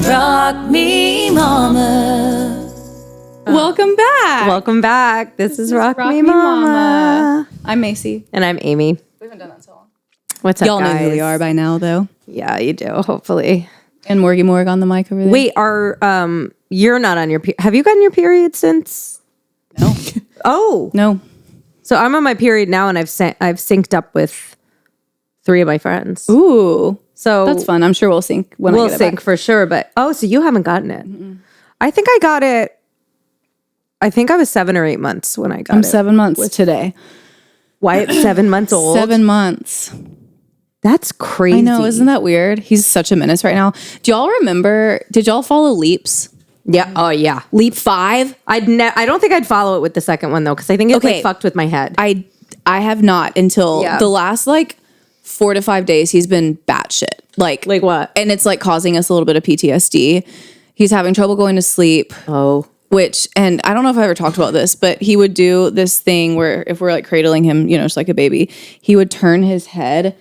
Rock me, mama. Welcome back. Welcome back. This is Rock Me Mama. I'm Macy. And I'm Amie. We haven't done that so long. What's up, Y'all guys? know who we are by now, though. Yeah, you do, hopefully. And Morgie Morg on the mic over there. Wait, you're not on your have you gotten your period since? No. Oh. No. So I'm on my period now, and I've synced up with 3 of my friends. Ooh. So That's fun. I'm sure we'll sync when I get it sync back. for sure. But so you haven't gotten it? Mm-mm. I think I got it. I think I was 7 or 8 months when I got it. I'm 7 months today. Wyatt, 7 months old. 7 months. That's crazy. I know. Isn't that weird? He's such a menace right now. Do y'all remember? Did y'all follow Leaps? Yeah. Oh, yeah. Leap 5? I don't think I'd follow it with the second one though, because I think it's like fucked with my head. I have not until the last 4 to 5 days. He's been batshit. Like what? And it's causing us a little bit of PTSD. He's having trouble going to sleep. Oh. And I don't know if I ever talked about this, but he would do this thing where if we're cradling him, just like a baby, he would turn his head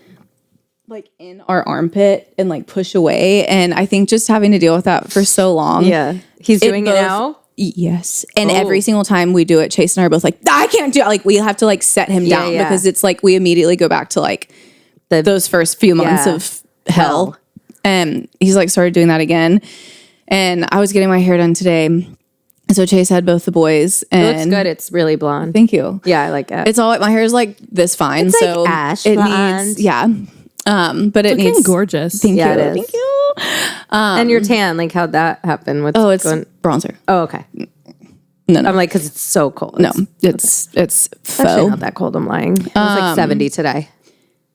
in our armpit and push away. And I think just having to deal with that for so long. Yeah. He's doing it now? Yes. And every single time we do it, Chase and I are both I can't do it. We have to set him down because it's we immediately go back to those first few months of hell. And he's started doing that again. And I was getting my hair done today. So Chase had both the boys. And it looks good. It's really blonde. Thank you. Yeah, I like it. It's all my hair is this fine. It's so ash it blonde. needs but it needs gorgeous. Thank you. It is. Thank you. And your tan, how'd that happen? What's It's bronzer. Oh, okay. No. I'm because it's so cold. No, it's faux. Actually not that cold. I'm lying. It was 70 today.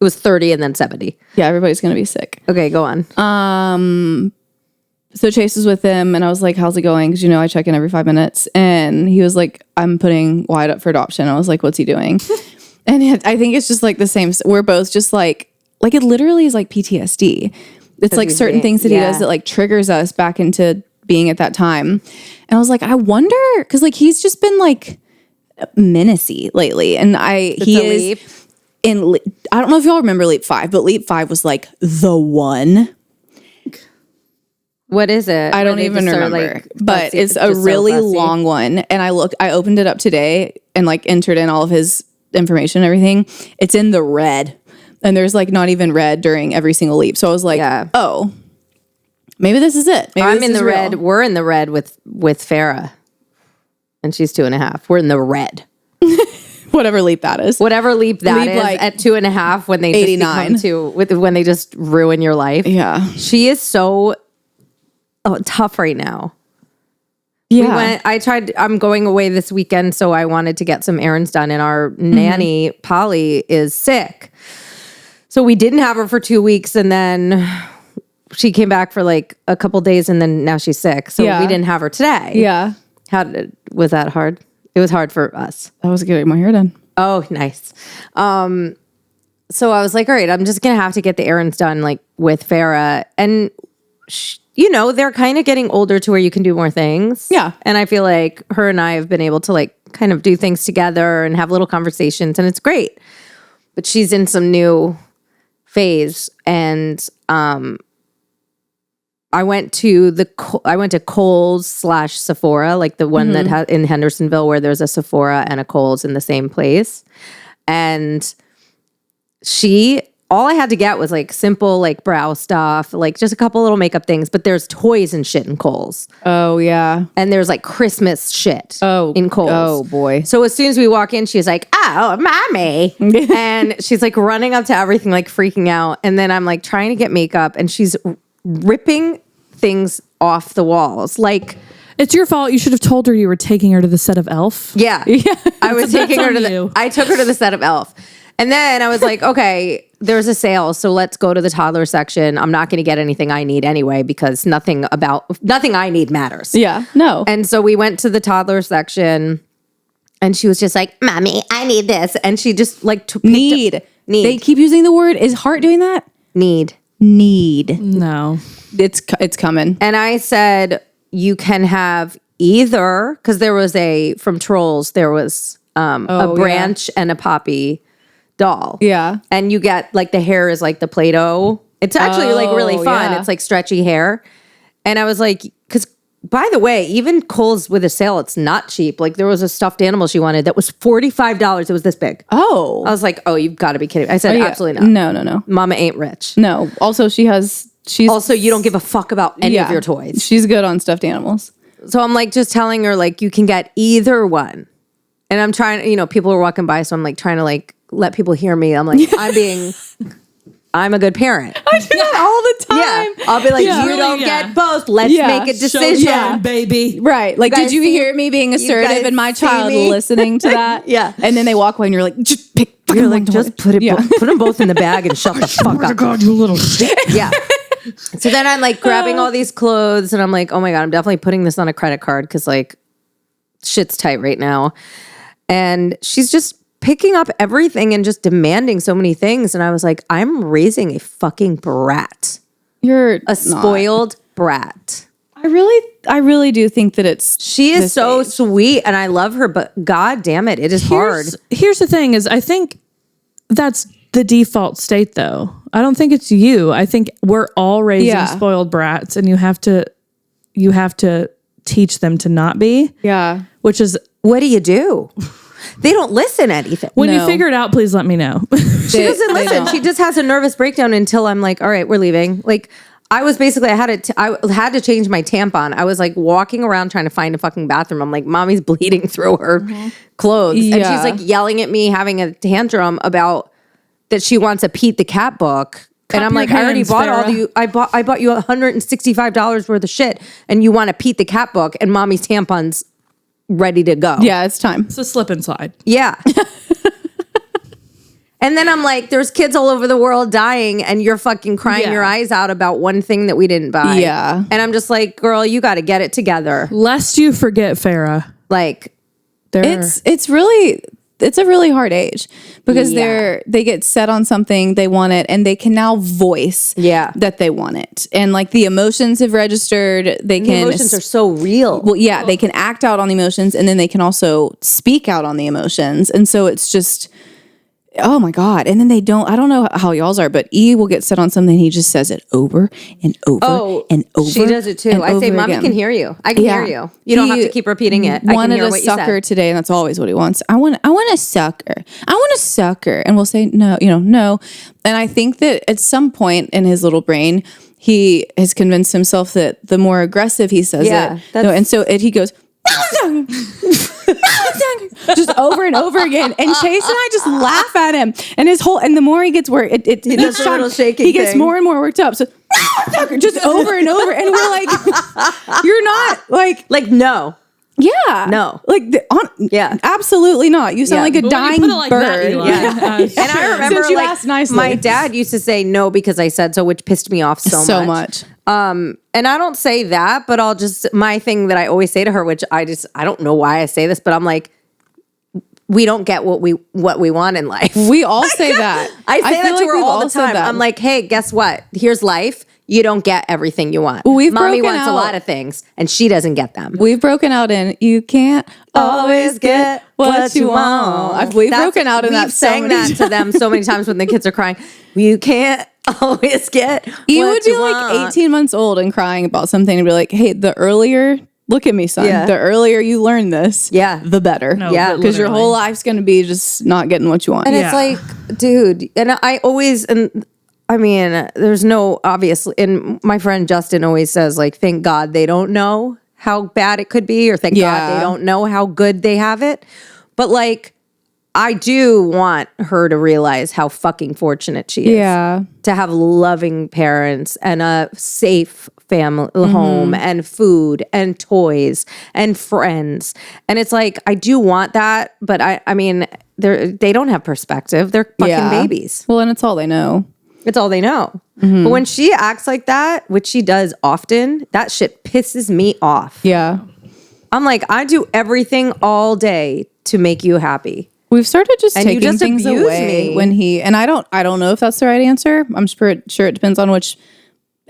It was 30 and then 70. Yeah, everybody's gonna be sick. Okay, go on. So Chase was with him, and I was like, "How's it going?" Because I check in every 5 minutes, and he was like, "I'm putting Wyatt up for adoption." I was like, "What's he doing?" And I think it's just the same. We're both just it literally is PTSD. It's certain things that he does that triggers us back into being at that time. And I was like, I wonder, because he's just been menacey lately, and he is leap. I don't know if y'all remember Leap 5, but Leap 5 was the one. What is it? I don't even remember, but it's a really long one. And I opened it up today and entered in all of his information and everything. It's in the red, and there's not even red during every single leap. So I was like, oh, maybe this is it. Maybe I'm in the red. We're in the red with Farah, and she's 2.5. We're in the red. Whatever leap that is. Whatever leap that is at 2.5 when they 89. just when they just ruin your life. Yeah. She is so tough right now. Yeah. I'm going away this weekend, so I wanted to get some errands done, and our nanny, Polly, is sick. So we didn't have her for 2 weeks, and then she came back for a couple days, and then now she's sick. So we didn't have her today. Yeah. Was that hard? It was hard for us. I was getting my hair done. Oh, nice. So I was like, all right, I'm just going to have to get the errands done with Farah. And, they're kind of getting older to where you can do more things. Yeah. And I feel like her and I have been able to kind of do things together and have little conversations, and it's great. But she's in some new phase. And I went to Kohl's / Sephora, the one that has in Hendersonville, where there's a Sephora and a Kohl's in the same place. And all I had to get was simple brow stuff, just a couple little makeup things. But there's toys and shit in Kohl's. Oh yeah. And there's Christmas shit in Kohl's. Oh boy. So as soon as we walk in, she's like, "Oh, mommy," and she's running up to everything, freaking out. And then I'm trying to get makeup, and she's ripping things off the walls. It's your fault. You should have told her you were taking her to the set of Elf. Yeah. I was taking her to I took her to the set of Elf. And then I was like, okay, there's a sale, so let's go to the toddler section. I'm not going to get anything I need anyway, because nothing I need matters. Yeah. No. And so we went to the toddler section, and she was just like, "Mommy, I need this." And she just need. They keep using the word. Is Heart doing that? Need. No. It's coming. And I said, you can have either, because there was from Trolls, there was a branch and a poppy doll. Yeah. And you get the hair is the Play-Doh It's actually like really fun. yeah. It's like stretchy hair. And I was like, because by the way, even Kohl's with a sale, it's not cheap. Like there was a stuffed animal she wanted that was $45. It was this big. Oh. I was like, oh, you've got to be kidding me. I said, Yeah. absolutely not. No. Mama ain't rich. No. Also, she's Also, you don't give a fuck about any of your toys. She's good on stuffed animals. So I'm like just telling her like you can get either one. And I'm trying, people are walking by, so I'm like trying to like let people hear me. I'm like, I'm a good parent. I do that all the time. Yeah. I'll be like, you Really, don't yeah. get both. Let's make a decision. Showtime, baby. Right. Like, guys did you see- hear me being assertive guys and my see child me? listening to that? Yeah. And then they walk away and you're like, just pick. You're like, just put them both in the bag and shut the fuck up. God, you little shit. Yeah. So then I'm like grabbing all these clothes and I'm like, oh my God, I'm definitely putting this on a credit card because like shit's tight right now. And she's just picking up everything and just demanding so many things. And I was like, I'm raising a fucking brat, You're a spoiled brat. I really do think that it's. She is this so age. sweet and I love her, but God damn it, it is hard. Here's the thing is I think that's the default state though. I don't think it's you. I think we're all raising spoiled brats and you have to teach them to not be. Yeah. Which is What do? They don't listen to anything. when you figure it out, please let me know. She doesn't listen. She just has a nervous breakdown until I'm like, all right, we're leaving. Like I was basically, I had to change my tampon. I was like walking around trying to find a fucking bathroom. I'm like, mommy's bleeding through her clothes. And Yeah. she's like yelling at me, having a tantrum about that she wants a Pete the Cat book. And I'm your like, I already hands, bought all Farah. you. I bought you $165 worth of shit, and you want a Pete the Cat book, and mommy's tampons ready to go. Yeah, it's time. It's a slip and slide. Yeah. And then I'm like, there's kids all over the world dying and you're fucking crying your eyes out about one thing that we didn't buy. Yeah. And I'm just like, girl, you got to get it together. Lest you forget, Farah. Like, It's a really hard age because they get set on something, they want it, and they can now voice that they want it. And like the emotions have registered. the emotions are so real. well, yeah, they can act out on the emotions and then they can also speak out on the emotions. And so it's just, oh my God. And then I don't know how y'all's are, but E will get set on something. He just says it over and over and over. She does it too. and I say, over Mommy again. can hear you. I can hear you. You don't have to keep repeating it. I can Wanted hear a what you sucker said. today, and that's always what he wants. I want a sucker. I want a sucker. And we'll say, no. And I think that at some point in his little brain, he has convinced himself that the more aggressive he says and so he goes, just over and over again. And Chase and I just laugh at him. And and the more he gets worked, does a little shaking he gets thing. more and more worked up. So just over and over. And we're like, you're not like no. yeah. No. Like, absolutely not. You sound like a But when you dying put it like that, bird. Eli, And I remember Since you like, asked nicely. my dad used to say no because I said so, which pissed me off so much. And I don't say that, but my thing that I always say to her, which I don't know why I say this, but I'm like, we don't get what we want in life. We all say that. I say that feel to like her we've all the all said time. that. I'm like, hey, guess what? Here's life. You don't get everything you want. We've Mommy broken wants a out. lot of things, and she doesn't get them. We've broken out in you can't always get what you want. We've broken out in that so sang many that to them so many times when the kids are crying. You can't always get You what would be you like want. 18 months old and crying about something and be like, hey, the earlier, look at me, son. Yeah. The earlier you learn this, the better. No, Yeah. Because your literally. whole life's going to be just not getting what you want. And Yeah. it's like, dude, and I always, and I mean, there's no obvious, and my friend Justin always says, like, thank God they don't know how bad it could be, or thank God they don't know how good they have it. But like, I do want her to realize how fucking fortunate she is. Yeah. To have loving parents and a safe family home and food and toys and friends. And it's like, I do want that, but I mean, they don't have perspective. They're fucking babies. Well, and it's all they know. It's all they know. But when she acts like that, which she does often, that shit pisses me off. Yeah. I'm like, I do everything all day to make you happy. We've started just And you taking just things abuse away me. when I don't know if that's the right answer. I'm sure it depends on which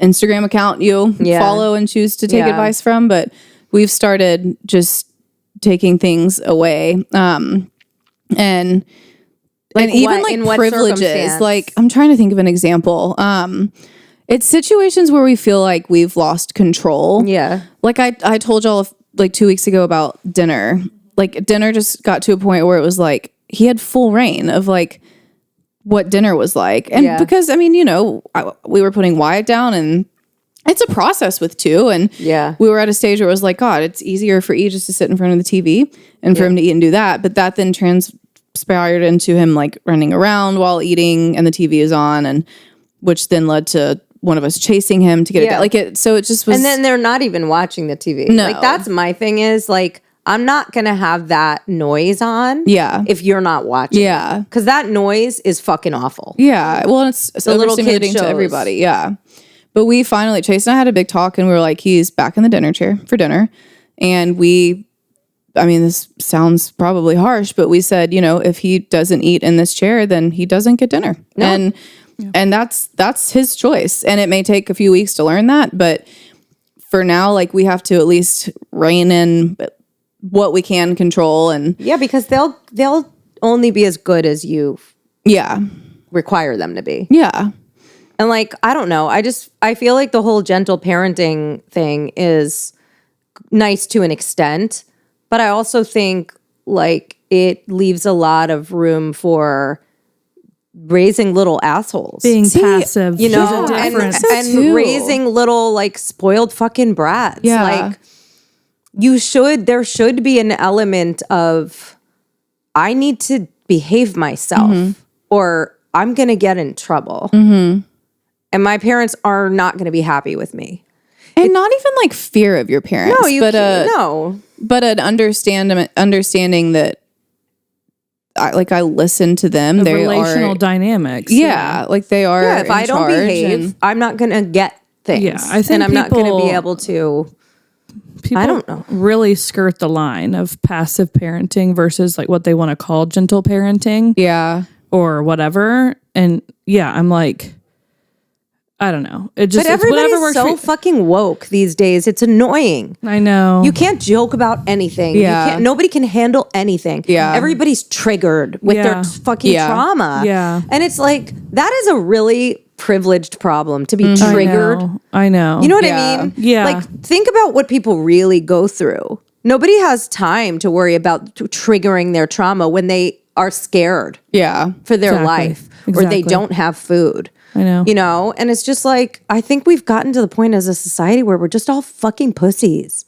Instagram account you follow and choose to take advice from, but we've started just taking things away. And and even like privileges. Like I'm trying to think of an example. It's situations where we feel like we've lost control. Yeah. Like I told y'all like 2 weeks ago about dinner. Like dinner just got to a point where it was like he had full reign of like what dinner was like. And because, I mean, you know, we were putting Wyatt down and it's a process with two. And we were at a stage where it was like, God, it's easier for E just to sit in front of the TV and for him to eat and do that. But that then transpired into him like running around while eating and the TV is on, and which then led to one of us chasing him to get it down. Like it, so it just was. And then they're not even watching the TV. No. Like that's my thing is like, I'm not going to have that noise on if you're not watching. Yeah. Because that noise is fucking awful. Yeah. Well, it's overstimulating to everybody. Yeah. But we finally, Chase and I had a big talk and we were like, he's back in the dinner chair for dinner. And I mean, this sounds probably harsh, but we said, you know, if he doesn't eat in this chair, then he doesn't get dinner. No. And that's his choice. And it may take a few weeks to learn that. But for now, like we have to at least rein in what we can control. And because they'll only be as good as you require them to be. Yeah. And like, I don't know. I feel like the whole gentle parenting thing is nice to an extent, but I also think like it leaves a lot of room for raising little assholes. Being passive. You know, and raising little like spoiled fucking brats. Yeah. Like there should be an element of I need to behave myself or I'm going to get in trouble. And my parents are not going to be happy with me. And not even like fear of your parents. No, but an understanding that I listen to them. The relational dynamics. Yeah. Like they are. Yeah, if I don't behave, I'm not going to get things. Yeah, I think I'm not going to be able to. People I don't know. Really skirt the line of passive parenting versus like what they want to call gentle parenting. Yeah. Or whatever. And I'm like, I don't know. It just, but everybody's so fucking woke these days. It's annoying. I know. You can't joke about anything. Yeah. Nobody can handle anything. Yeah. Everybody's triggered with their fucking trauma. Yeah. And it's like, that is a really privileged problem to be triggered. I know. You know what I mean? Yeah. Like, think about what people really go through. Nobody has time to worry about triggering their trauma when they are scared for their life or they don't have food. I know. You know? And it's just like, I think we've gotten to the point as a society where we're just all fucking pussies.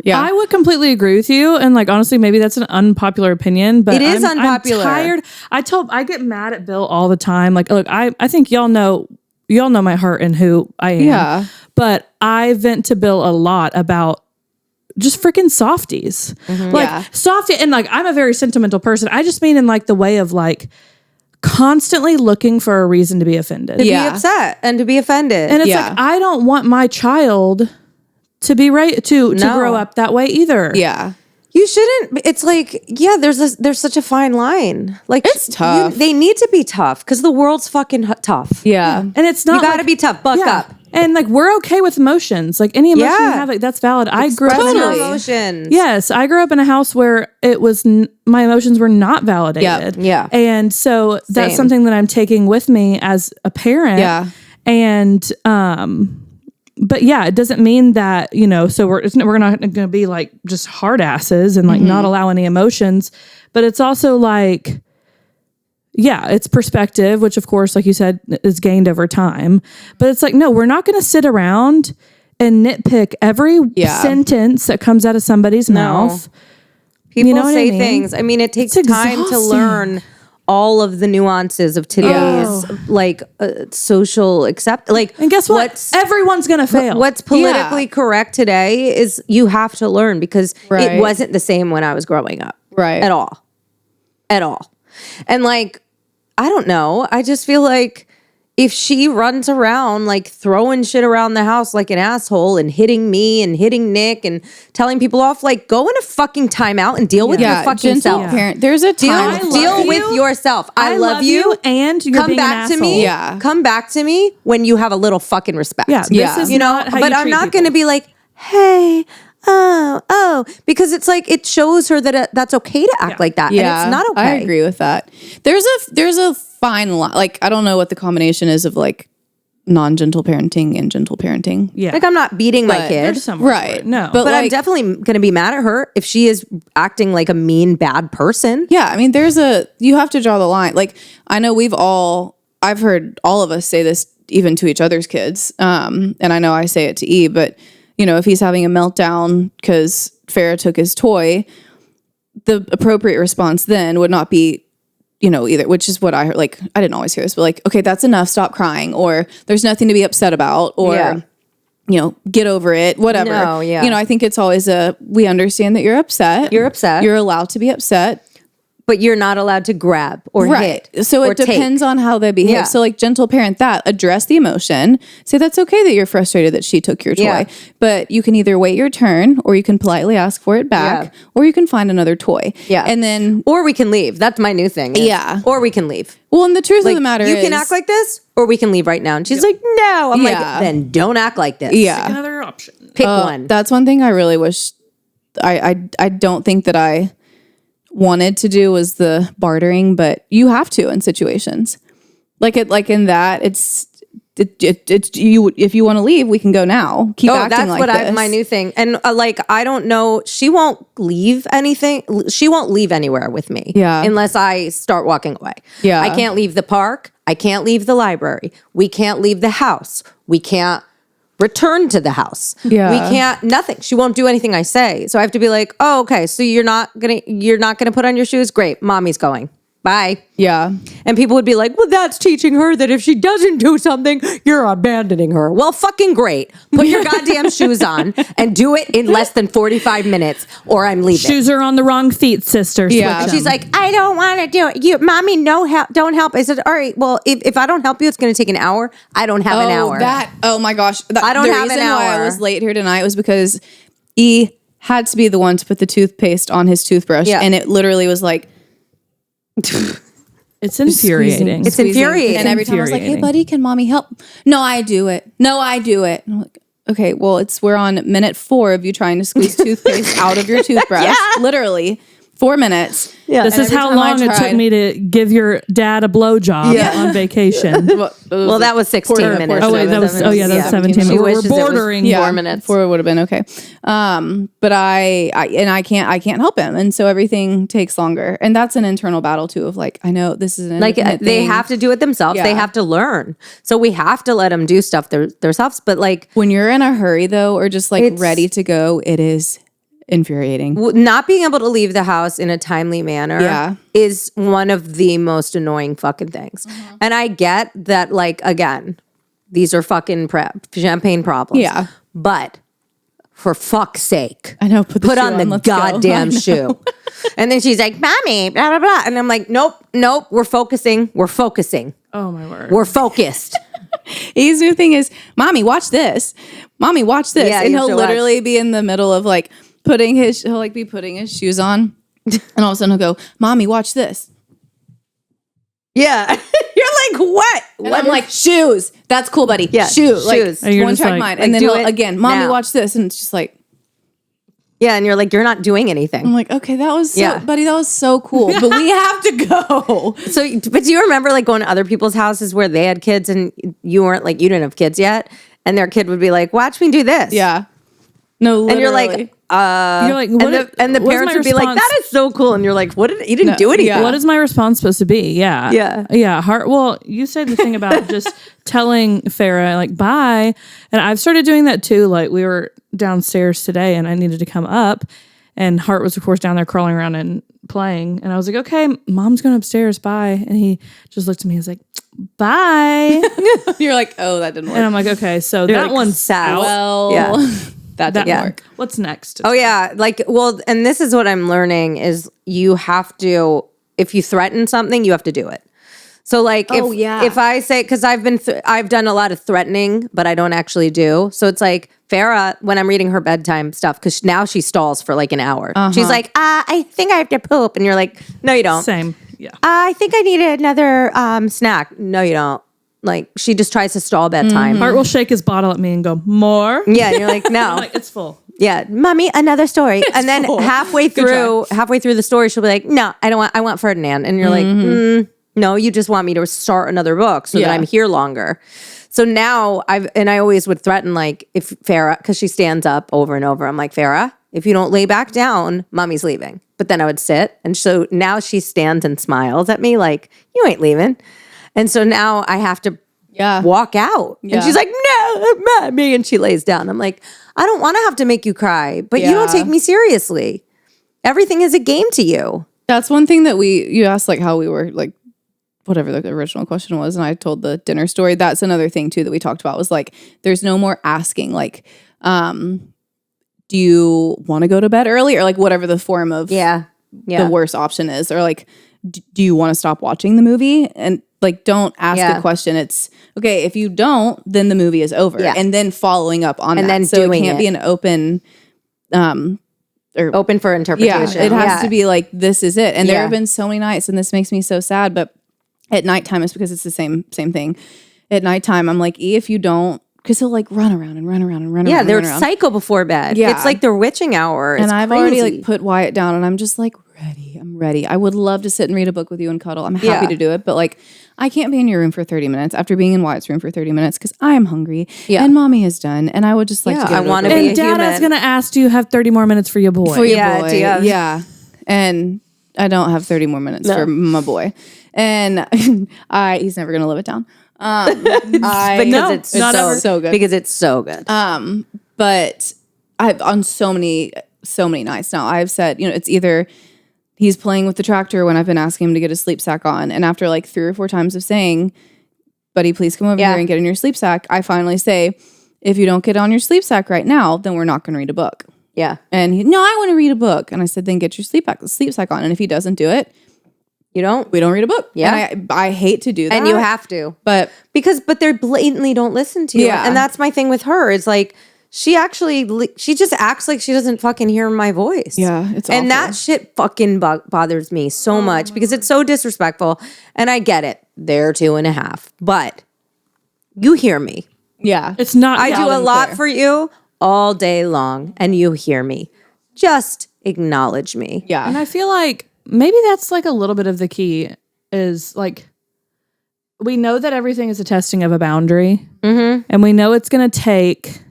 Yeah. I would completely agree with you. And like, honestly, maybe that's an unpopular opinion, but it is unpopular. I'm tired. I get mad at Bill all the time. Like, look, I think y'all know my heart and who I am. Yeah. But I vent to Bill a lot about just freaking softies. Softy. And like, I'm a very sentimental person. I just mean in like the way of like, constantly looking for a reason to be offended. To be upset and to be offended. And it's like, I don't want my child to be to grow up that way either. Yeah. You shouldn't. It's like, there's such a fine line. Like, it's tough. They need to be tough because the world's fucking tough. Yeah. And it's not. You got to be tough. Buck up. And like, we're okay with emotions. Like any emotion you have, like that's valid. I grew up in your emotions. Yes, I grew up in a house where it was my emotions were not validated. Yeah. And so that's something that I'm taking with me as a parent. Yeah. And but it doesn't mean that, you know, so we're not going to be like just hard asses and like not allow any emotions, but it's also like, it's perspective, which of course, like you said, is gained over time, but it's like, no, we're not going to sit around and nitpick every sentence that comes out of somebody's mouth. People say things. I mean, it takes time to learn all of the nuances of today's social and guess what? Everyone's gonna fail. What's politically correct today is you have to learn because it wasn't the same when I was growing up. Right. At all. And like, I don't know. I just feel like if she runs around like throwing shit around the house like an asshole and hitting me and hitting Nick and telling people off, like go in a fucking timeout and deal with your fucking self. Parent. There's a time. Deal with yourself. I love you and you're come back to me. Yeah. Come back to me when you have a little fucking respect. Yeah. This is you know, not how but you I'm treat not people. going to be like, hey, oh, because it's like it shows her that that's okay to act like that, and it's not okay. I agree with that. There's a fine line. Like, I don't know what the combination is of like non-gentle parenting and gentle parenting. Yeah. Like, I'm not beating my kid. There's some word for Right. it. No. But I'm definitely going to be mad at her if she is acting like a mean, bad person. Yeah, I mean, you have to draw the line. Like, I know I've heard all of us say this even to each other's kids. And I know I say it to E, but, if he's having a meltdown because Farah took his toy, the appropriate response then would not be, either, which is what I heard. Like, I didn't always hear this, but like, okay, that's enough. Stop crying. Or there's nothing to be upset about. Or, get over it, whatever. No, yeah. I think it's always we understand that you're upset. You're upset. You're allowed to be upset. But you're not allowed to grab or hit. So or it depends on how they behave. Yeah. So like gentle parent that, address the emotion. Say that's okay that you're frustrated that she took your toy. Yeah. But you can either wait your turn or you can politely ask for it back or you can find another toy. Yeah. And then or we can leave. That's my new thing. Yeah. Or we can leave. well, and the truth of the matter you is can act like this or we can leave right now. And she's like, no. I'm like, then don't act like this. yeah. Another option. Pick one. That's one thing I really wish I don't think that I wanted to do was the bartering, but you have to in situations like in that it's you. If you want to leave, we can go now. Keep acting that's like what this. my new thing. And I don't know. She won't leave anything. She won't leave anywhere with me. Yeah. Unless I start walking away. Yeah. I can't leave the park. I can't leave the library. We can't leave the house. We can't return to the house. Yeah. We can't, nothing. She won't do anything I say. So I have to be like, oh, okay. So you're not gonna put on your shoes? Great. Mommy's going. Bye. Yeah. And people would be like, well, that's teaching her that if she doesn't do something, you're abandoning her. Well, fucking great. Put your goddamn shoes on and do it in less than 45 minutes or I'm leaving. Shoes are on the wrong feet, sister. Yeah. Switch She's them. like, I don't want to do it. Mommy, no help. Don't help. I said, all right, well, if I don't help you, it's going to take an hour. I don't have an hour. Oh my gosh. I don't have an The reason why I hour. was late here tonight was because E had to be the one to put the toothpaste on his toothbrush. Yeah. And it literally was like, it's infuriating. It's infuriating. And every time I was like, hey, infuriating. buddy, can mommy help? No, I do it. No, I do it. And I'm like, okay, well, we're on minute 4 of you trying to squeeze toothpaste out of your toothbrush. Literally 4 minutes. Yeah. This And is every how time I long it took tried- me to give your dad a blowjob on vacation. Well, that was 16 minutes. Oh wait, that was 17 She minutes. wishes it We're was bordering. 4 minutes. 4 would have been okay. But I can't help him. And so everything takes longer. And that's an internal battle too of like, I know this is an Like independent they thing. have to do it themselves. Yeah. They have to learn. So we have to let them do stuff themselves. But like When you're in a hurry though, or just like ready to go, it is infuriating. not being able to leave the house in a timely manner is one of the most annoying fucking things. And I get that, like, again, these are fucking champagne problems. Yeah. But for fuck's sake, I know. Put on the let's go. goddamn shoe. And then she's like, mommy, blah, blah, blah. And I'm like, nope, we're focusing. Oh my word. We're focused. His new thing is, mommy, watch this. Mommy, watch this. Yeah, and you he'll have to literally be in the middle of like he'll be putting his shoes on. And all of a sudden he'll go, mommy, watch this. Yeah. You're like, what? And I'm like, shoes. That's cool, buddy. Yeah, shoes. Like, shoes. And you're one just track like- mind. like, And then do he'll, it again, mommy, now. watch this. And it's just like, Yeah. And you're like, you're not doing anything. I'm like, okay, that was Yeah. buddy, that was so cool. But we have to go. So, but do you remember like going to other people's houses where they had kids and you weren't like, you didn't have kids yet? And their kid would be like, watch me do this. Yeah. No, literally. And you're like, You're like, and the what's parents my would be like, response? that is so cool. And you're like, you didn't do anything. yeah. What is my response supposed to be? Yeah. Yeah. Well, you said the thing about just telling Farah, like, bye. And I've started doing that too. Like, we were downstairs today and I needed to come up. And Hart was, of course, down there crawling around and playing. And I was like, okay, mom's going upstairs. Bye. And he just looked at me and was like, bye. You're like, oh, that didn't work. And I'm like, okay, so You're that like, one's sad. out. well, Yeah. that didn't work. What's next? Oh yeah. Like, well, and this is what I'm learning is you have to, if you threaten something, you have to do it. So like, if I say, cause I've done a lot of threatening, but I don't actually do. So it's like Farah, when I'm reading her bedtime stuff, cause now she stalls for like an hour. She's like, I think I have to poop. And you're like, no, you don't. Same. Yeah. I think I need another snack. No, you don't. Like she just tries to stall bedtime. Hart will shake his bottle at me and go, more? Yeah. And you're like, no. I'm like, it's full. Yeah, mommy, another story. And then halfway through the story, she'll be like, no, I want Ferdinand. And you're like, no, you just want me to start another book so that I'm here longer. So now I always would threaten, like, if Farah, because she stands up over and over, I'm like, Farah, if you don't lay back down, mommy's leaving. But then I would sit. And so now she stands and smiles at me like, you ain't leaving. And so now I have to walk out. And she's like, no, mommy. And she lays down. I'm like, I don't want to have to make you cry, but you don't take me seriously. Everything is a game to you. That's one thing that you asked, like, how we were, like, whatever the original question was, and I told the dinner story. That's another thing too that we talked about was like, there's no more asking, like, do you want to go to bed early, or like whatever the form of the worst option is, or like, do you want to stop watching the movie? And like, don't ask a question. It's okay if you don't, then the movie is over, and then following up on and that. Then so it can't be an open, or open for interpretation. Yeah, it has to be like, this is it. And there have been so many nights, and this makes me so sad, but at nighttime, it's because it's the same thing. At nighttime, I'm like, if you don't, because he'll like run around and run around and run around. Yeah, they're psycho before bed. Yeah. It's like their witching hour. It's and I've crazy. already like put Wyatt down, and I'm just like, I'm ready. I would love to sit and read a book with you and cuddle. I'm happy to do it, but like, I can't be in your room for 30 minutes after being in Wyatt's room for 30 minutes because I am hungry and mommy is done, and I would just like to get I want to be and a Dad human. is going to ask, do you have 30 more minutes for your boy? For your boy. Yeah. And I don't have 30 more minutes for my boy. And he's never going to live it down. It's so good. Because it's so good. But I've on so many nights now, I've said, it's either he's playing with the tractor when I've been asking him to get his sleep sack on. And after like 3 or 4 times of saying, buddy, please come over here and get in your sleep sack, I finally say, if you don't get on your sleep sack right now, then we're not going to read a book. Yeah. And no, I want to read a book. And I said, then get your sleep sack on. And if he doesn't do it, we don't read a book. Yeah. And I hate to do that. And you have to. But they blatantly don't listen to you. Yeah. And that's my thing with her. It's like, she just acts like she doesn't fucking hear my voice. Yeah, it's awful. And that shit fucking bothers me so much because it's so disrespectful. And I get it. They're 2.5. But you hear me. Yeah. It's not. I do a lot for you all day long, and you hear me. Just acknowledge me. Yeah. And I feel like maybe that's like a little bit of the key is like, we know that everything is a testing of a boundary, and we know it's going to take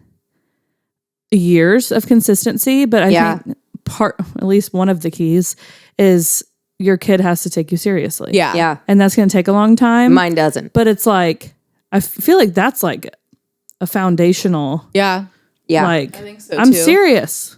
years of consistency, but I think at least one of the keys is your kid has to take you seriously. Yeah. Yeah. And that's going to take a long time. Mine doesn't. But it's like, I feel like that's like a foundational. Yeah. Yeah. Like, I think so I'm too. serious.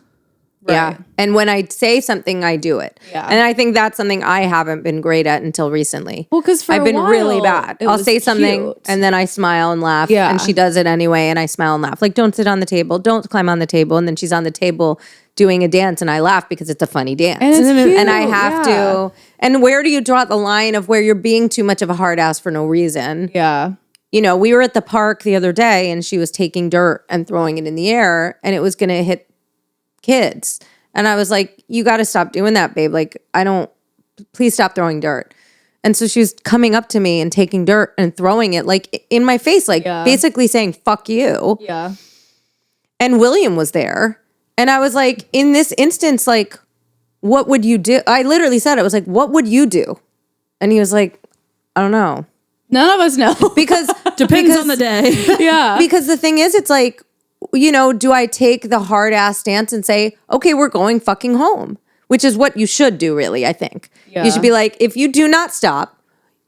Right. Yeah. And when I say something, I do it. Yeah. And I think that's something I haven't been great at until recently. Well, because I've been really bad. I'll say something cute. and then I smile and laugh. Yeah. And she does it anyway. And I smile and laugh. Like, don't sit on the table. Don't climb on the table. And then she's on the table doing a dance and I laugh because it's a funny dance. And it's cute. And I have to. And where do you draw the line of where you're being too much of a hard ass for no reason? Yeah. You know, we were at the park the other day and she was taking dirt and throwing it in the air and it was going to hit kids. And I was like, you got to stop doing that, babe. Like, please stop throwing dirt. And so she was coming up to me and taking dirt and throwing it like in my face, like basically saying, fuck you. Yeah. And William was there. And I was like, in this instance, like, what would you do? I literally said, I was like, what would you do? And he was like, I don't know. None of us know. Because Depends on the day. Yeah. Because the thing is, it's like, you know, do I take the hard ass stance and say, okay, we're going fucking home, which is what you should do, really, I think. Yeah. You should be like, if you do not stop,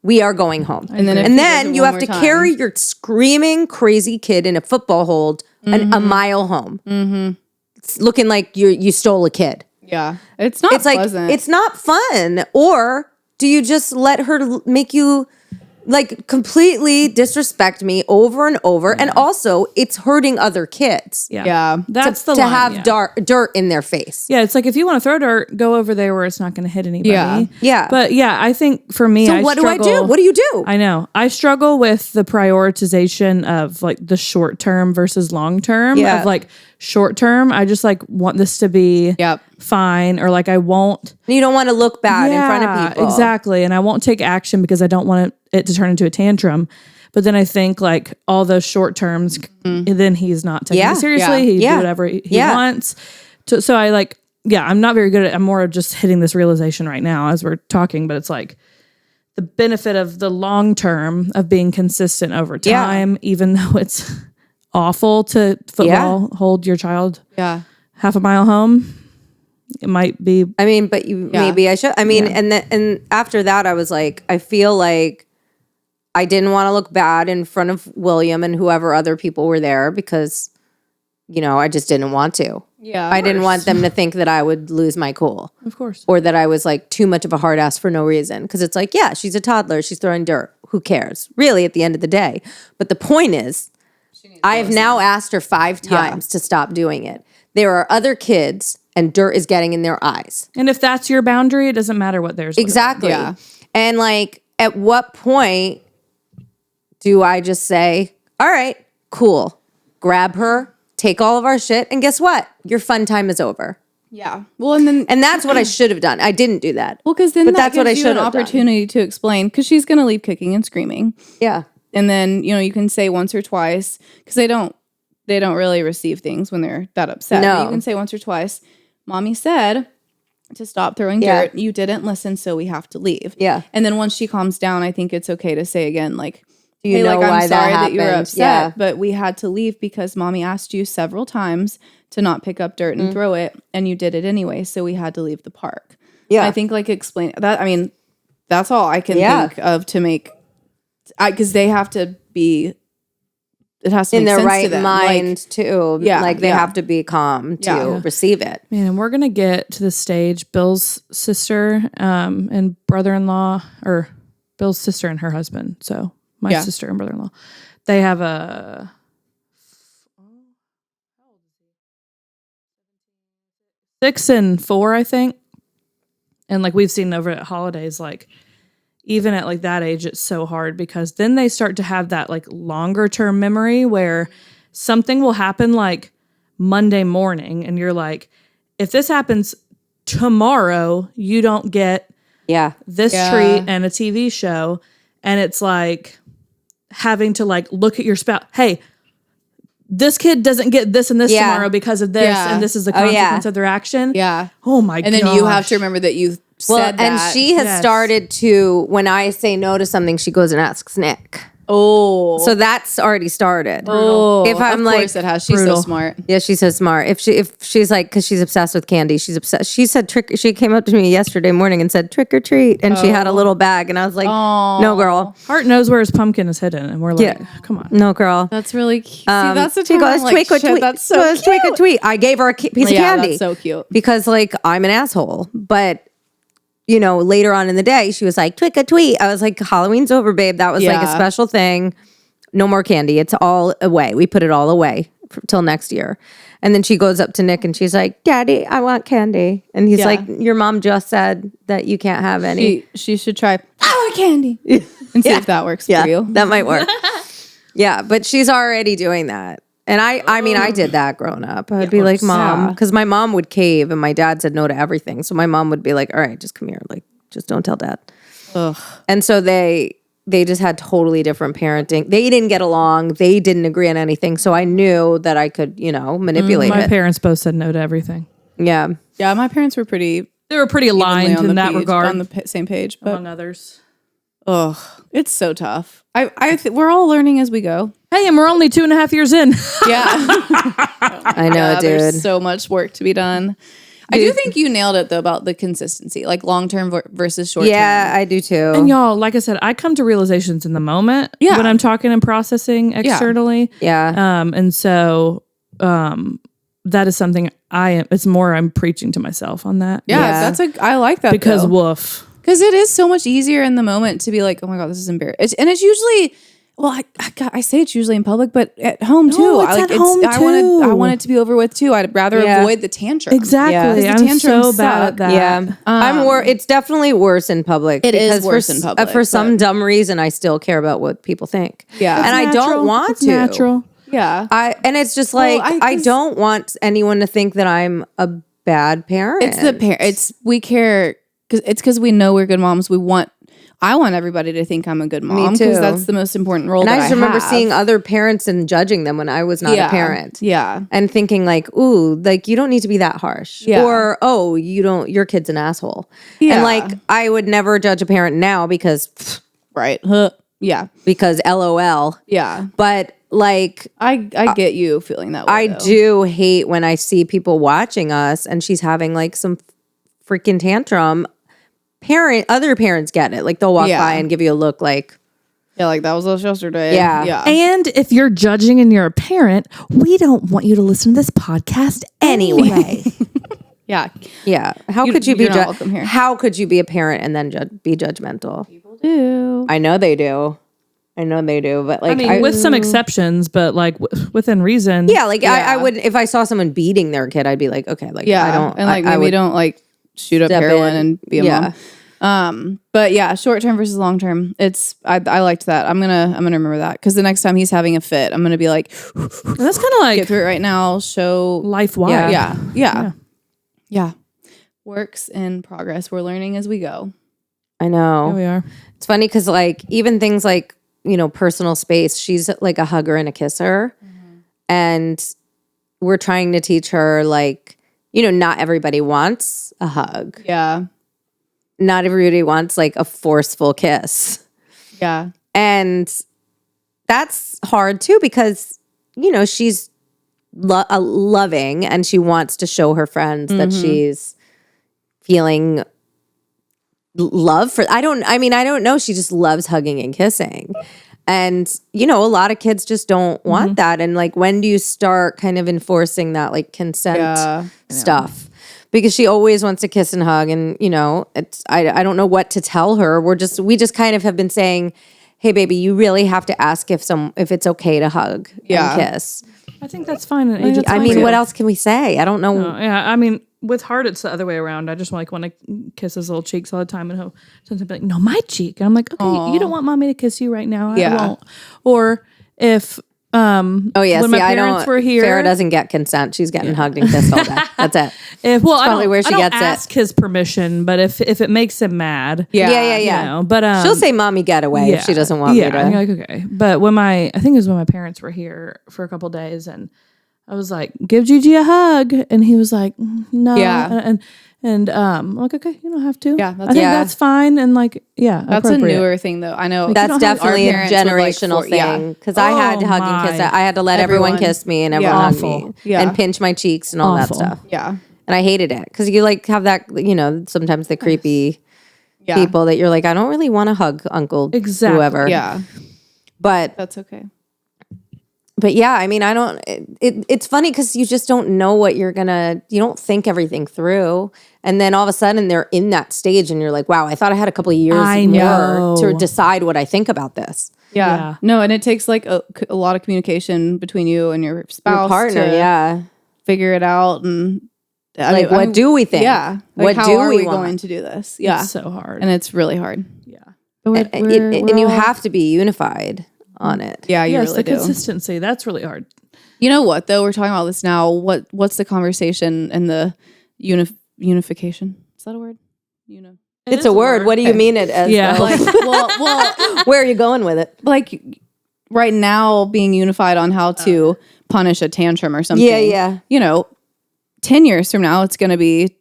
we are going home. And then, you have to carry your screaming, crazy kid in a football hold a mile home. Mm-hmm. It's looking like you stole a kid. Yeah. It's not pleasant. Like, it's not fun. Or do you just let her make you like completely disrespect me over and over? And also it's hurting other kids. Yeah. That's the to line, have yeah. dirt in their face. Yeah, it's like if you want to throw dirt, go over there where it's not going to hit anybody. Yeah. Yeah. But yeah, I think for me, So what do I do? What do you do? I know. I struggle with the prioritization of like the short term versus long term. Yeah. Of like short term, I just like want this to be fine, or like I won't. You don't want to look bad in front of people. Exactly. And I won't take action because I don't want it to turn into a tantrum. But then I think like all those short terms, then he's not taking it seriously. He do whatever he wants. So I like, I'm not very good at it. I'm more of just hitting this realization right now as we're talking, but it's like the benefit of the long term of being consistent over time, even though it's awful to football, hold your child half a mile home. It might be. I mean, but maybe I should. I mean, and after that, I was like, I feel like I didn't want to look bad in front of William and whoever other people were there because, I just didn't want to. Yeah. I didn't want them to think that I would lose my cool. Of course. Or that I was like too much of a hard ass for no reason. Because it's like, she's a toddler. She's throwing dirt. Who cares? Really, at the end of the day. But the point is, I have now asked her 5 times to stop doing it. There are other kids and dirt is getting in their eyes. And if that's your boundary, it doesn't matter what theirs. Exactly. Yeah. And like, at what point do I just say, all right, cool, grab her, take all of our shit, and guess what? Your fun time is over. Yeah. Well, and that's what I should have done. I didn't do that. Well, because then that's what I should have opportunity to explain because she's going to leave kicking and screaming. Yeah. And then, you can say once or twice because they don't really receive things when they're that upset. No. But you can say once or twice, Mommy said to stop throwing dirt. You didn't listen, so we have to leave. Yeah. And then once she calms down, I think it's okay to say again, like, hey, like, I'm sorry that you were upset, but we had to leave because Mommy asked you several times to not pick up dirt and throw it, and you did it anyway, so we had to leave the park. Yeah. I think, like, explain that. I mean, that's all I can think of to make, because they have to be, it has to in make their sense right to them. mind too. Yeah, like they have to be calm to receive it. Man, and we're gonna get to the stage. Bill's sister and brother-in-law, or Bill's sister and her husband. So my sister and brother-in-law, they have a 6 and 4, I think. And like we've seen over at holidays, like even at like that age, it's so hard because then they start to have that like longer term memory where something will happen like Monday morning and you're like, if this happens tomorrow, you don't get this treat and a TV show. And it's like having to like look at your spouse. Hey, this kid doesn't get this and this tomorrow because of this. And this is the consequence of their action. Yeah. Oh my God. And then you have to remember that you said that. And she has started to, when I say no to something, she goes and asks Nick. Oh. So that's already started. Oh. If I'm of course it has. She's so smart. Yeah, she's so smart. If she's like, because she's obsessed with candy. She's obsessed. She said she came up to me yesterday morning and said trick or treat, and she had a little bag, and I was like, no, girl. Hart knows where his pumpkin is hidden, and we're like, come on, no, girl. That's really cute. See, that's a she goes trick or treat. That's so cute. Trick or treat. I gave her a piece of candy. That's so cute. Because like I'm an asshole, but. Later on in the day, she was like, trick or treat. I was like, Halloween's over, babe. That was like a special thing. No more candy. It's all away. We put it all away till next year. And then she goes up to Nick and she's like, Daddy, I want candy. And he's like, your mom just said that you can't have any. She should try, I want candy. And see if that works for you. That might work. But she's already doing that. And I mean, I did that growing up. I'd be like, Mom, because my mom would cave and my dad said no to everything. So my mom would be like, all right, just come here. Like, just don't tell Dad. Ugh. And so they just had totally different parenting. They didn't get along. They didn't agree on anything. So I knew that I could, manipulate it. My parents both said no to everything. Yeah. Yeah, my parents were pretty aligned in that regard. On the same page. But, among others. Ugh, it's so tough. We're all learning as we go. Hey, and we're only 2.5 years in. Yeah. I know, dude. There's so much work to be done. I do think you nailed it, though, about the consistency, like long-term versus short-term. Yeah, I do, too. And y'all, like I said, I come to realizations in the moment when I'm talking and processing externally. Yeah. And so that is something it's more I'm preaching to myself on that. Yeah. I like that, because woof. Because it is so much easier in the moment to be like, oh my God, this is embarrassing. And it's usually, well, I say it's usually in public, but at home too. I want it to be over with too. I'd rather avoid the tantrum. Exactly. Yeah. I'm so bad at that. Yeah. It's definitely worse in public. It is worse in public. For some dumb reason, I still care about what people think. Yeah. And I don't want to. Natural. Yeah. And it's just like, I don't want anyone to think that I'm a bad parent. It's we care. It's because we know we're good moms. I want everybody to think I'm a good mom too. because that's the most important role. And that I just remember have. seeing other parents and judging them when I was not a parent. Yeah. And thinking like, ooh, like you don't need to be that harsh. Yeah. Or, oh, your kid's an asshole. Yeah. And like, I would never judge a parent now because Right. Yeah. LOL. Yeah. But like, I get you feeling that way. I though. do hate when I see people watching us and she's having like some freaking tantrum. Other parents get it. Like they'll walk by and give you a look like, yeah, like that was us yesterday. Yeah. Yeah. And if you're judging and you're a parent, we don't want you to listen to this podcast anyway. Yeah. yeah. How could you be you're not welcome here. How could you be a parent and then be judgmental? People do. I know they do. But like, I mean, with some exceptions, but like within reason. yeah, like I would, if I saw someone beating their kid, I'd be like, okay, like Yeah. I don't, And like I maybe would don't like shoot up step heroin in. and be a mom. But yeah, short term versus long term. I liked that. I'm gonna remember that because the next time he's having a fit, I'm gonna be like, That's kind of like get through it right now. Show life wide. Yeah. Works in progress. We're learning as we go. I know. Here we are. It's funny because like even things like, personal space, she's like a hugger and a kisser. And we're trying to teach her like, not everybody wants a hug. Yeah. Not everybody wants like a forceful kiss. Yeah. And that's hard too because, she's loving and she wants to show her friends that she's feeling love for. I don't know. She just loves hugging and kissing. And, a lot of kids just don't want that. And like, when do you start kind of enforcing that like consent stuff? Because she always wants to kiss and hug. And, I don't know what to tell her. We just kind of have been saying, hey, baby, you really have to ask if it's okay to hug and kiss. I think that's fine. At age of I mean, what else can we say? I don't know. Yeah, I mean, with Hart, it's the other way around. I just want to kiss his little cheeks all the time, and he'll sometimes be like, "No, my cheek." And I'm like, "Okay, you don't want mommy to kiss you right now. I won't." Or if Oh yeah, when see, my parents were here, Farah doesn't get consent. She's getting hugged and kissed all day. That's it. I probably don't, where she I don't gets it. ask his permission, but if it makes him mad, Yeah. But She'll say, "Mommy, get away." yeah, if she doesn't want me to. I'm like, okay. But I think it was when my parents were here for a couple of days, and I was like, "Give Gigi a hug," and he was like, "No." Yeah. And I'm like, okay, you don't have to. Yeah, I think that's fine. And like, yeah, That's a appropriate. newer thing though. I know That's definitely a our parents would, like, generational thing. Because I had to hug and kiss. my. I had to let everyone kiss me and everyone hug Awful. me Yeah. and pinch my cheeks and all Awful. that stuff. Yeah. And I hated it because you like have that, sometimes the creepy people that you're like, I don't really want to hug Uncle Exactly. whoever. Yeah. But That's okay. yeah, I mean, I don't. It's funny because you just don't know what you don't think everything through, and then all of a sudden they're in that stage, and you're like, wow, I thought I had a couple of years I more know. to decide what I think about this. Yeah. No, and it takes like a lot of communication between you and your spouse, Your partner, to figure it out, and what do we think? Yeah. What Like, how do are we we want? going to do this? Yeah. It's so hard. And it's really hard. Yeah. But And you have to be unified on it. Yeah, you Yes, really the do. consistency. That's really hard. You know what though? We're talking about this now. What's the conversation and the unification? Is that a word? It's a word. What do you mean it as? Yeah. though? Like, well, Where are you going with it? like right now being unified on how to punish a tantrum or something. Yeah. 10 years from now, it's going to be.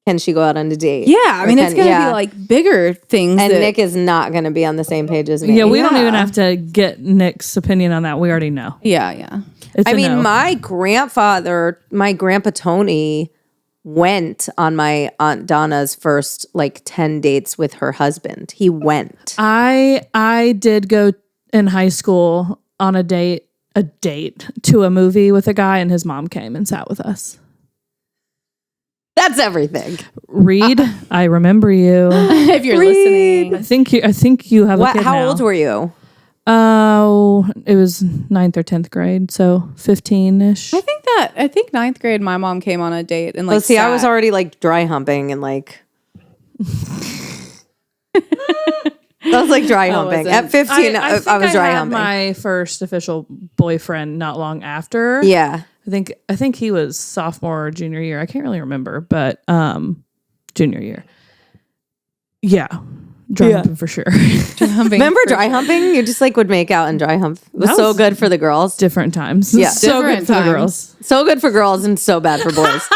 Can she go out on a date? Yeah. I mean, it's going to be like bigger things. And that, Nick is not going to be on the same page as me. Yeah, we don't even have to get Nick's opinion on that. We already know. Yeah. It's I a mean, no. my grandpa Tony went on my Aunt Donna's first 10 dates with her husband. He went. I did go in high school on a date to a movie with a guy, and his mom came and sat with us. That's everything. Reed, I remember you. if you're listening. I think you have a kid How now. old were you? Oh, it was 9th or 10th grade, so 15-ish. I think 9th grade, my mom came on a date and I was already dry humping and I was dry humping. At 15, I was dry had humping. my first official boyfriend not long after. Yeah. I think he was sophomore or junior year. I can't really remember, but junior year. Yeah. Dry humping for sure. Remember dry humping? You just like would make out and dry hump. It was so good for the girls. Different times. Yeah. So good for the girls. So good for girls and so bad for boys.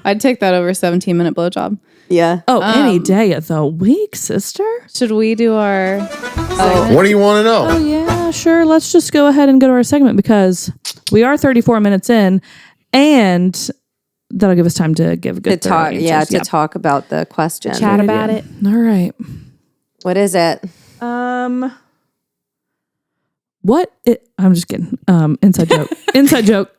I'd take that over a 17-minute blowjob. Yeah. Oh, any day of the week, sister. Should we do our... What do you want to know? Oh, yeah, sure. Let's just go ahead and go to our segment because we are 34 minutes in and that'll give us time to give a good talk. answers. Yeah, to talk about the question. Chat about it. All right. What is it? I'm just kidding. Inside joke. Inside joke.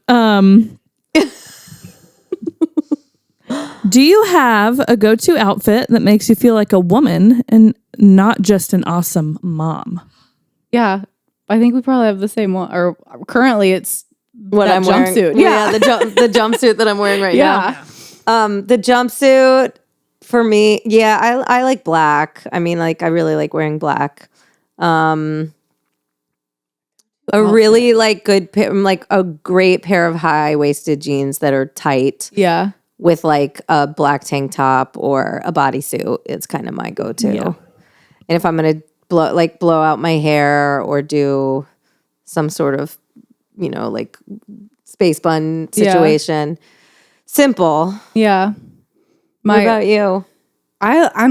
Do you have a go-to outfit that makes you feel like a woman and not just an awesome mom? Yeah. I think we probably have the same one. Or currently it's What I'm wearing. jumpsuit. Yeah, the jumpsuit that I'm wearing right now. The jumpsuit for me, I like black. I mean, like I really like wearing black. A really like good, like a great pair of high-waisted jeans that are tight. Yeah. With like a black tank top or a bodysuit. It's kind of my go-to. Yeah. And if I'm gonna blow out my hair or do some sort of, like space bun situation, simple. Yeah. What about you? I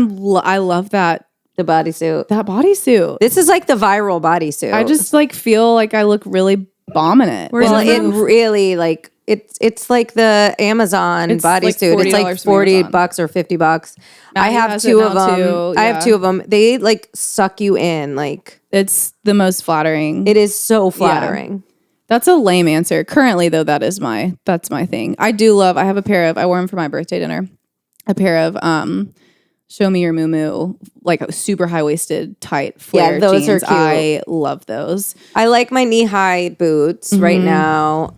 love that bodysuit. This is like the viral bodysuit. I just like feel like I look really bomb in it. well, it really like it's like the Amazon It's like bodysuit. It's like $40 $40 or $50. I Maddie have has two it of now them. too, I have yeah. two of them. They like suck you in. Like It's the most flattering. it is so flattering. That's a lame answer. Currently, though, that's my thing. I have a pair of, I wore them for my birthday dinner. A pair of Show Me Your Moo Moo, like super high-waisted, tight flare those jeans. are cute. I love those. I like my knee-high boots right now.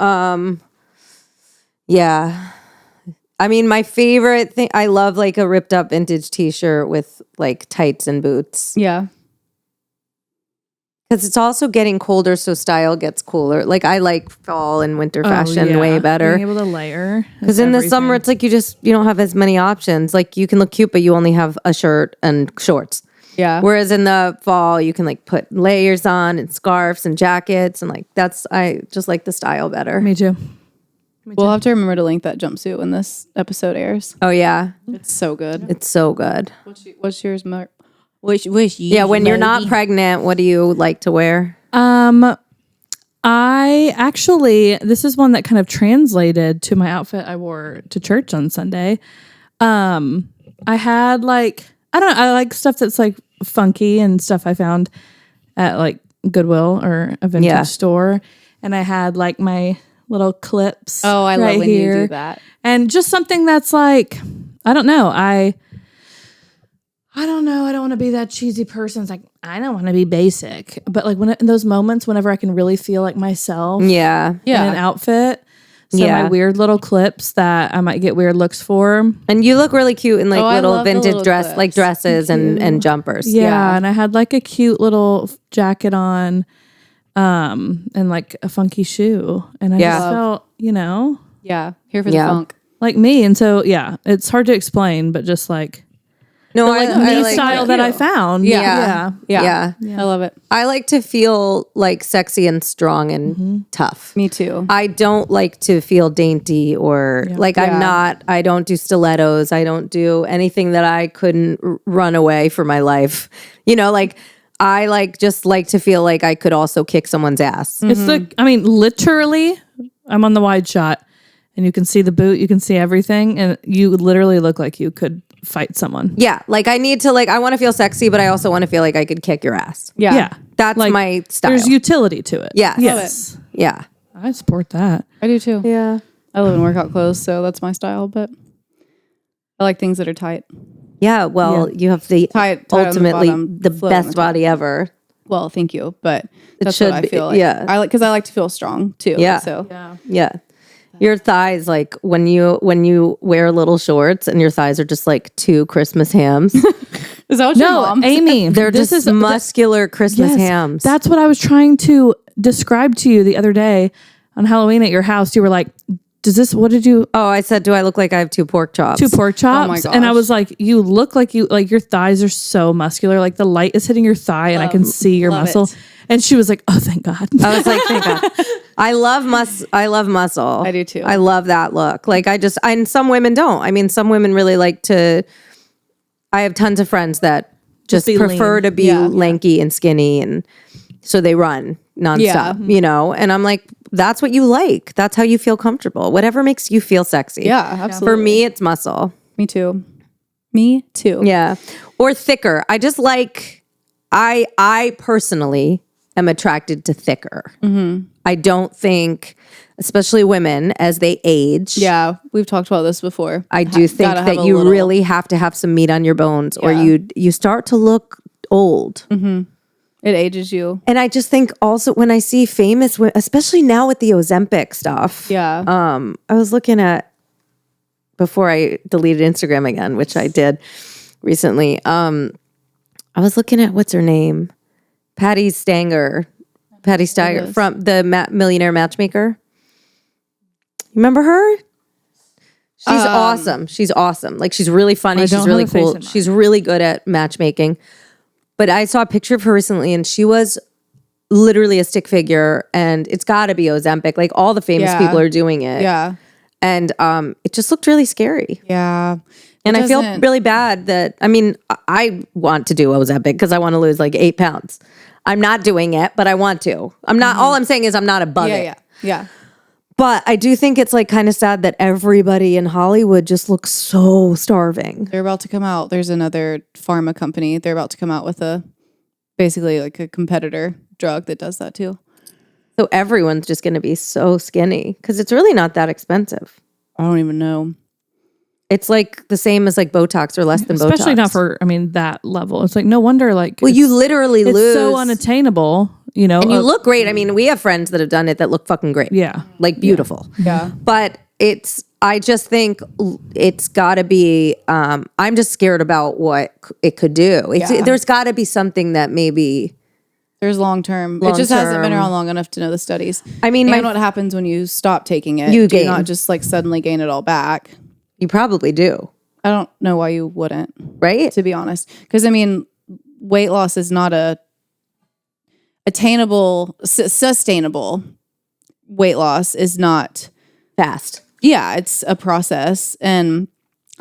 Yeah. I mean, my favorite thing, I love like a ripped up vintage t-shirt with like tights and boots. Yeah. Because it's also getting colder, so style gets cooler. Like I like fall and winter fashion way Being better. able to layer. Because in the summer, it's like you don't have as many options. Like you can look cute, but you only have a shirt and shorts. Yeah. Whereas in the fall, you can like put layers on and scarves and jackets. And like I just like the style better. Me too. We'll have to remember to link that jumpsuit when this episode airs. Oh, yeah. It's so good. It's so good. What's yours, Mark? Yeah, when you're not pregnant, what do you like to wear? I actually, this is one that kind of translated to my outfit I wore to church on Sunday. I had like, I like stuff that's like funky and stuff I found at like Goodwill or a vintage store. And I had like my little clips. Oh, I love when you do that. And just something that's like, I don't know. I don't know. I don't want to be that cheesy person. It's like, I don't want to be basic. But like in those moments, whenever I can really feel like myself in an outfit. So my weird little clips that I might get weird looks for. And you look really cute in like little vintage little dress, clips. like dresses and jumpers. Yeah. And I had like a cute little jacket on and like a funky shoe. And I just felt, Yeah. Here for the funk. like me. And so, it's hard to explain, but just like, No, like me style that I found. Yeah. I love it. I like to feel like sexy and strong and tough. Me too. I don't like to feel dainty or I don't do stilettos. I don't do anything that I couldn't run away for my life. Like I just like to feel like I could also kick someone's ass. It's literally, I'm on the wide shot and you can see the boot, you can see everything, and you literally look like you could fight someone. Yeah, like I need to I want to feel sexy, but I also want to feel like I could kick your ass. Yeah. That's Like, my style. There's utility to it. Yes. Yeah. I support that. I do too. Yeah. I live in workout clothes, so that's my style, but I like things that are tight. Yeah, well, you have the Tight on the ultimately bottom, the float on best the top. body ever. Well, thank you, but that's should what I be, feel like. yeah. I like because I like to feel strong too. Yeah. So Yeah. Your thighs, like when you wear little shorts and your thighs are just like two Christmas hams. is that what your mom? Amy, They're just muscular Christmas hams. That's what I was trying to describe to you the other day on Halloween at your house. You were like, what did you? Oh, I said, do I look like I have 2 pork chops? 2 pork chops. Oh my gosh. And I was like, you look like your thighs are so muscular. Like the light is hitting your thigh and I can see your muscle. it. And she was like, oh, thank God. I was like, thank God. I love muscle. I do too. I love that look. Like and some women don't. I mean, some women really like to, I have tons of friends that just be prefer lean. to be lanky and skinny. And so they run nonstop, you know? And I'm like, that's what you like. That's how you feel comfortable. Whatever makes you feel sexy. Yeah, absolutely. For me, it's muscle. Me too. Me too. Yeah. Or thicker. I just like, I personally am attracted to thicker. I don't think, especially women, as they age. Yeah, we've talked about this before. I do think that you really have to have some meat on your bones or you start to look old. It ages you. And I just think also when I see famous women, especially now with the Ozempic stuff. Yeah. I was looking at, before I deleted Instagram again, which I did recently. I was looking at, what's her name? Patty Stanger from the Millionaire Matchmaker. Remember her? She's awesome. She's awesome. Like she's really funny. She's really cool. She's really good at matchmaking. But I saw a picture of her recently and she was literally a stick figure and it's got to be Ozempic. Like all the famous people are doing it. Yeah. And it just looked really scary. Yeah. And I feel really bad that, I mean, I want to do Ozempic because I want to lose like 8 pounds. I'm not doing it, but I want to. I'm not, all I'm saying is I'm not above it. Yeah. But I do think it's like kind of sad that everybody in Hollywood just looks so starving. They're about to come out. There's another pharma company. They're about to come out with basically like a competitor drug that does that too. So everyone's just going to be so skinny because it's really not that expensive. I don't even know. It's like the same as like Botox or less than Botox. Especially not for, that level. It's like, no wonder like. Well, you literally lose. It's so unattainable, And you look great. I mean, we have friends that have done it that look fucking great. Yeah. Like beautiful. Yeah. But I just think it's got to be, I'm just scared about what it could do. There's got to be something that maybe. There's long term. It just hasn't been around long enough to know the studies. I mean, and what happens when you stop taking it? You do gain. not just like suddenly gain it all back. You probably do. I don't know why you wouldn't, right? To be honest. Because I mean, weight loss is not a attainable, sustainable weight loss is not fast. Yeah, it's a process. And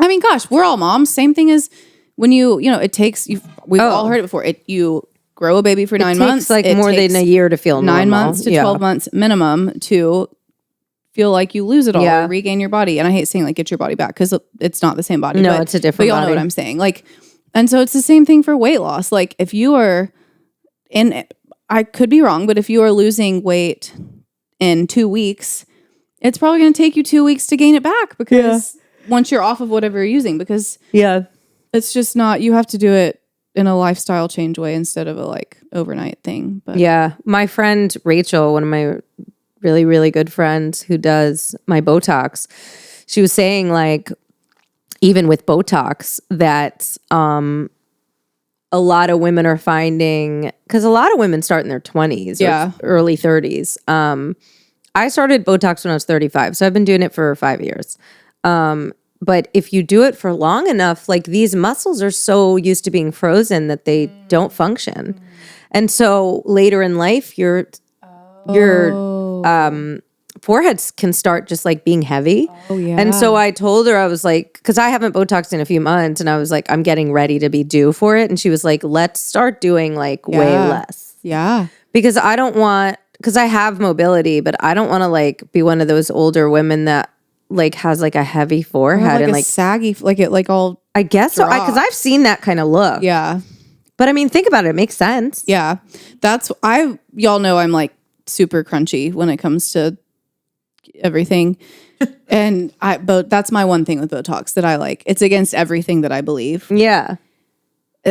I mean, gosh, we're all moms. Same thing as when it takes, we've all heard it before. You grow a baby for 9 months. It takes more than a year to feel normal. 9 months to 12 months minimum to feel like you lose it all or regain your body. And I hate saying like get your body back because it's not the same body. No, it's a different body. But y'all know what I'm saying. Like, and so it's the same thing for weight loss. Like if you are I could be wrong, but if you are losing weight in 2 weeks, it's probably going to take you 2 weeks to gain it back because once you're off of whatever you're using, because it's just not, you have to do it in a lifestyle change way instead of a like overnight thing. But my friend Rachel, one of my really, really good friends who does my Botox, she was saying like, even with Botox that a lot of women are finding, because a lot of women start in their 20s or early 30s. I started Botox when I was 35, so I've been doing it for 5 years. But if you do it for long enough, like these muscles are so used to being frozen that they don't function. And so later in life, your foreheads can start just like being heavy. Oh, yeah. And so I told her, I was like, because I haven't Botoxed in a few months, and I was like, I'm getting ready to be due for it. And she was like, let's start doing like way less. Yeah. Because I don't want, because I have mobility, but I don't want to like be one of those older women that like has like a heavy forehead and like saggy, like it like all. I guess so, because I've seen that kind of look. Yeah. But I mean, think about it. It makes sense. Yeah. Y'all know I'm like super crunchy when it comes to everything. But that's my one thing with Botox that I like. It's against everything that I believe. Yeah.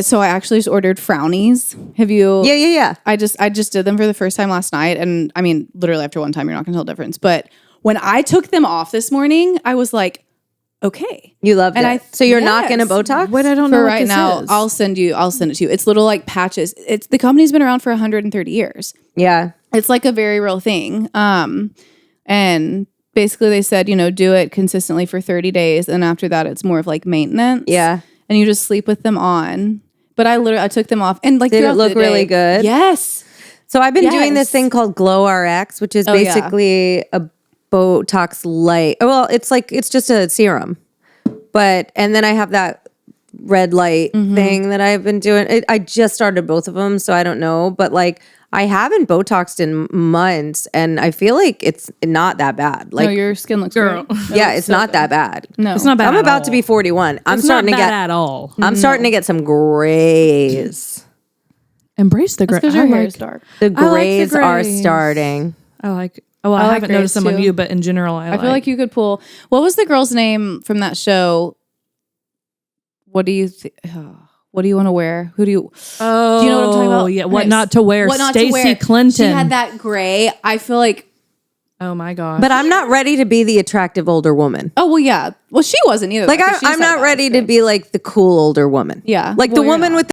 So I actually just ordered frownies. Have you? Yeah. I just did them for the first time last night. And I mean, literally after one time, you're not going to tell the difference. But when I took them off this morning, I was like, okay. You loved it. So you're not going to Botox? What I don't know for what right this now. is. I'll send it to you. It's little like patches. The company's been around for 130 years. Yeah. It's like a very real thing. And basically they said, do it consistently for 30 days. And after that, it's more of like maintenance. Yeah. And you just sleep with them on. But I took them off. And like, did it look really good? Yes. So I've been doing this thing called Glow RX, which is basically a Botox light. Well, it's just a serum. And then I have that red light thing that I've been doing. I just started both of them, so I don't know. But like, I haven't Botoxed in months, and I feel like it's not that bad. Like, no, your skin looks great. Yeah, it's not that bad. No, it's not bad. I'm about to be 41. I'm starting to get at all. I'm starting to get some grays. Embrace the grays. Because your hair is dark. The grays are starting. I haven't noticed them on you, but in general, I feel like you could pull. What was the girl's name from that show? What do you what do you want to wear? Who do you? Oh, do you know what I'm talking about? Yeah, what not to wear? Stacey Clinton. She had that gray. I feel like. Oh my god! But I'm not ready to be the attractive older woman. Oh well, yeah. Well, she wasn't either. Like I'm not ready to be like the cool older woman. Yeah, like the woman with